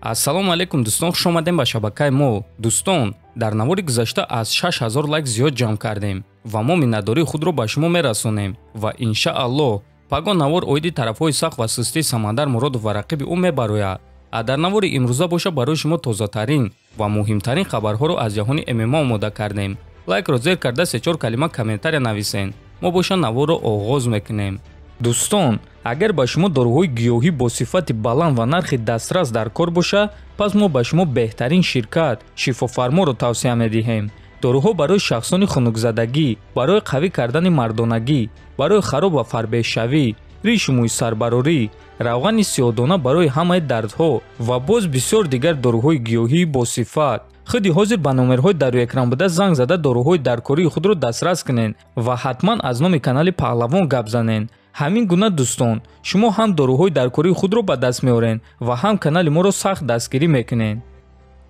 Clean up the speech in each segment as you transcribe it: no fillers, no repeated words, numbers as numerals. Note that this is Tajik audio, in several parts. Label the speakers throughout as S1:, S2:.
S1: ассалому алайкум дӯстон, хуш омадем ба шабакаи мо. Дӯстон, дар навори гузашта аз 6000 лайк зиёд ҷамъ кардем ва мо миннатдории худро ба шумо мерасонем ва иншааллоҳ пагон навор оиди тарафҳои сахт ва сустии Самандар Муродов ва рақиби ӯ мебарояд. Дар навори имрӯза боша барои шумо тозатарин ва муҳимтарин хабарҳоро аз ҷаҳони ММА омода кардем. Лайкро зер карда 3-4 калима комментария нависен. Мо боша наворро оғоз мекунем. дӯстон, агар ба шумо доруҳои гиёҳӣ бо сифати баланд ва нархи дастрас дар кор боша, пас мо ба шумо беҳтарин ширкат шифофарморо тавсия медиҳем. доруҳо барои шахсони хунукзадагӣ, барои қавӣ кардани мардонагӣ, барои хароб ва фарбеҳшавӣ, ришу мӯи сарбарорӣ, равғани сиёҳдона барои ҳамаи дардҳо ва боз бисёр дигар доруҳои гиёҳии босифат. худи ҳозир ба номерҳои дар рӯи экран буда занг зада доруҳои даркории худро дастрас кунед ва ҳатман аз номи канали Паҳлавон гап занед. ҳамин гуна дӯстон, шумо ҳам доруҳои даркории худро ба даст меорен ва ҳам канали моро сахт дастгирӣ мекунед.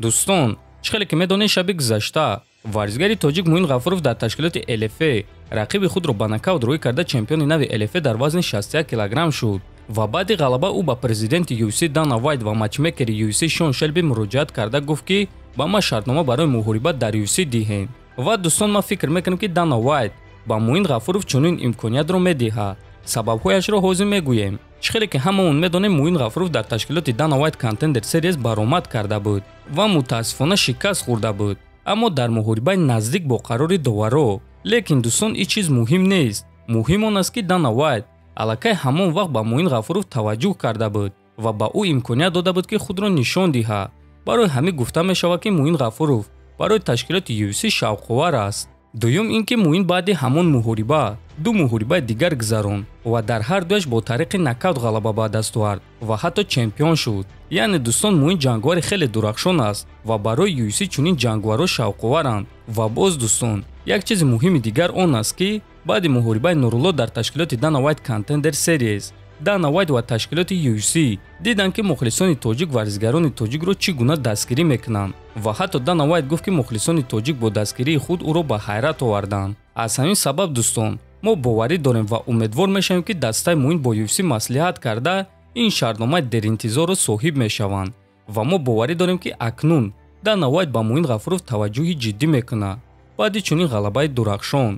S1: дӯстон, чӣ хеле ки медонед, шаби гузашта варзигари тоҷик Муин Ғафуров дар ташкилоти ЛФА рақиби худро ба нокаут роӣ карда чемпиони нави ЛФА дар вазни 61 кг шуд ва баъди ғалаба ӯ ба президенти UFC Дана Вайт ва матчмейкери UFC Шон Шелби муроҷиат карда гуфт ки ба ман шартнома барои муҳорибат дар UFC диҳед. ва дӯстон, ман фикр мекунам ки Дана Вайт ба Муин Ғафуров чунин имкониятро медиҳад. сабабҳояшро ҳозир мегӯем. чӣ хеле ки ҳамаон медонем, Муин Ғафуров дар ташкилоти Dana White Contender Series баромад карда буд ва мутаассифона шикаст хӯрда буд, аммо дар муҳорибаи наздик бо қарори доваро. лекин дӯстон, ин чиз муҳим нест. муҳим он аст ки Dana White аллакай ҳамон вақт ба Муин Ғафуров таваҷҷӯҳ карда буд ва ба ӯ имконият дода буд ки худро нишон диҳад. барои ҳамин гуфта мешавад ки Муин Ғафуров барои ташкилоти UFC шавқовар аст. дуюм ин ки Муин баъди ҳамон муҳориба ду муҳорибаи дигар гузаронд ва дар ҳар дуяш бо тариқи нокаут ғалаба ба даст овард ва ҳатто чемпион шуд. яъне дӯстон, Муин ҷангвари хеле дурахшон аст ва барои UFC чунин ҷангварҳо шавқоваранд. ва боз дӯстон, як чизи муҳими дигар он аст ки баъди муҳорибаи Нурулло дар ташкилоти Dana White Contender Series, Dana White ва ташкилоти UFC диданд ки мухлисони тоҷик варзигарони тоҷикро чӣ гуна дастгирӣ мекунанд ва ҳатто Dana White гуфт ки мухлисони тоҷик бо дастгирии худ ӯро ба ҳайрат оварданд. аз ҳамин сабаб дӯстон, мо боварӣ дорем ва умедвор мешавем ки дастаи Муин бо UFC маслиҳат карда ин шартномаи деринтизорро соҳиб мешаванд ва мо боварӣ дорем ки акнун Dana White ба Муин Ғафуров таваҷҷӯҳи ҷиддӣ мекунад баъди чунин ғалабаи дурахшон.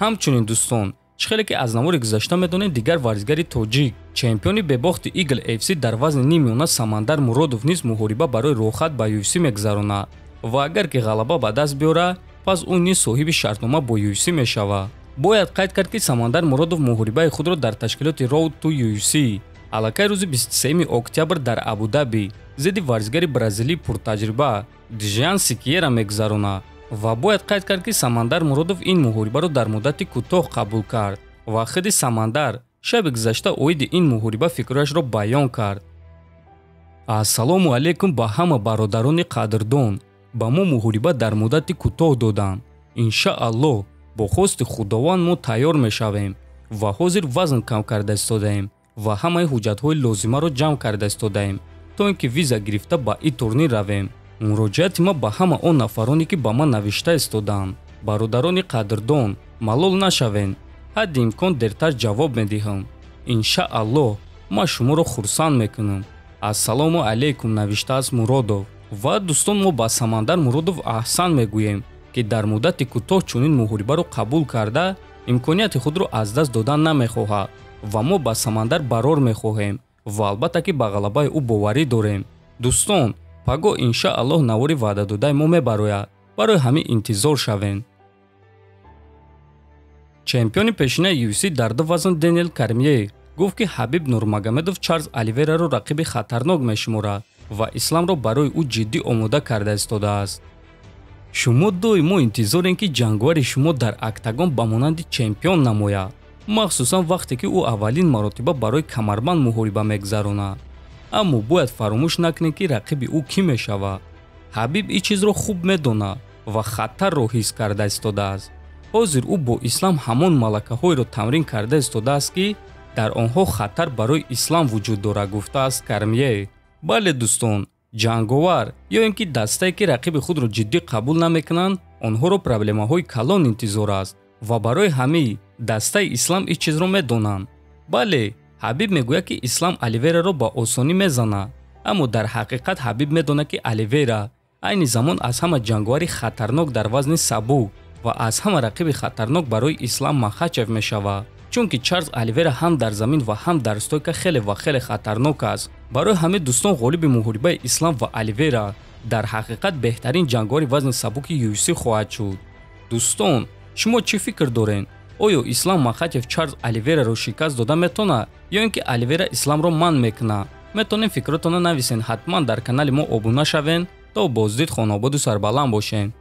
S1: ҳамчунин дӯстон, чӣ хеле ки аз навори гузашта медонем, дигар варзигари тоҷик чемпиони бебохти Eagle FC дар вазни нимёна Самандар Муродов низ муҳориба барои рохат ба UFC мегузаронад ва агар ки ғалаба ба даст биёрад, пас ӯ низ соҳиби шартнома бо UFC мешавад. бояд қайд кард ки Самандар Муродов муҳорибаи худро дар ташкилоти Road to UFC аллакай рӯзи 23 октябр дар Абу-Даби зидди варзигари бразилии пуртаҷриба Джиан Сикиера мегузаронад ва бояд қайд кард ки Самандар Муродов ин муҳорибаро дар муддати кӯтоҳ қабул кард ва худи Самандар шаби гузашта оиди ин муҳориба фикрҳояшро баён кард. ассалому алайкум ба ҳама бародарони қадрдон. ба мо муҳориба дар муддати кӯтоҳ доданд. иншааллоҳ бо хости худованд мо тайёр мешавем ва ҳозир вазн кам карда истодаем ва ҳамаи ҳуҷҷатҳои лозимаро ҷамъ карда истодаем то ин ки виза гирифта ба ин турнир равем. муроҷиати ма ба ҳама он нафароне ки ба ман навишта истодаанд. бародарони қадрдон, малол нашавед. ҳадди имкон дертар ҷавоб медиҳам. иншааллоҳ ман шуморо хурсанд мекунам. ассалому алайкум, навиштааст Муродов. ва дӯстон, мо ба Самандар Муродов аҳсан мегӯем ки дар муддати кӯтоҳ чунин муҳорибаро қабул карда имконияти худро аз даст додан намехоҳад ва мо ба Самандар барор мехоҳем ва албатта ки ба ғалабаи ӯ боварӣ дорем. дӯстон, пагоҳ иншааллоҳ навори ваъдаdoдаи мо мебарояд. барои ҳамин интизор шавем. чемпиони пешинаи UFC дар ду вазн Дэниел Кормье гуфт ки Ҳабиб Нурмагомедов Чарлз Оливейраро рақиби хатарнок мешуморад ва исламро барои ӯ ҷиддӣ омода карда истодааст. шумо доимо интизорем ки ҷангвари шумо дар октагон ба монанди чемпион намояд, махсусан вақте ки ӯ аввалин маротиба барои камарбанд муҳориба мегузаронад. аммо бояд фаромӯш накунем ки рақиби ӯ кӣ мешавад. Ҳабиб ин чизро хуб медонад ва хатарро ҳис карда истодааст. ҳозир ӯ бо ислам ҳамон малакаҳоеро тамрин карда истодааст ки дар онҳо хатар барои ислам вуҷуд дорад, гуфтааст Кормье. бале дӯстон, ҷанговар ё ин ки дастае ки рақиби худро ҷиддӣ қабул намекунанд, онҳоро проблемаҳои калон интизор аст ва барои ҳамин дастаи ислам ин чизро медонанд. бале, Ҳабиб мегӯяд ки Ислам Оливейраро ба осонӣ мезанад. аммо дар ҳақиқат Ҳабиб медонад ки Оливейра айни замон аз ҳама ҷанговари хатарнок дар вазни сабук ва аз ҳама рақиби хатарнок барои Ислам Махачев мешавад. чунки Чарлз Оливейра ҳам дар замин ва ҳам дар стойка хеле ва хеле хатарнок аст. барои ҳамаи дӯстон ғолиби муҳорибаи Ислам ва Оливейра дар ҳақиқат беҳтарин ҷангори вазни сабуки UFC хоҳад шуд. дӯстон, шумо чӣ фикр доред? оё Ислам Махачев Чарлз Оливейраро шикаст дода метавонад ё ин ки Оливейра Исламро манъ мекунад? метавонед фикротонро нависен. ҳатман дар канали мо обуна шавен. то боздид, хонободу сарбаланд бошед.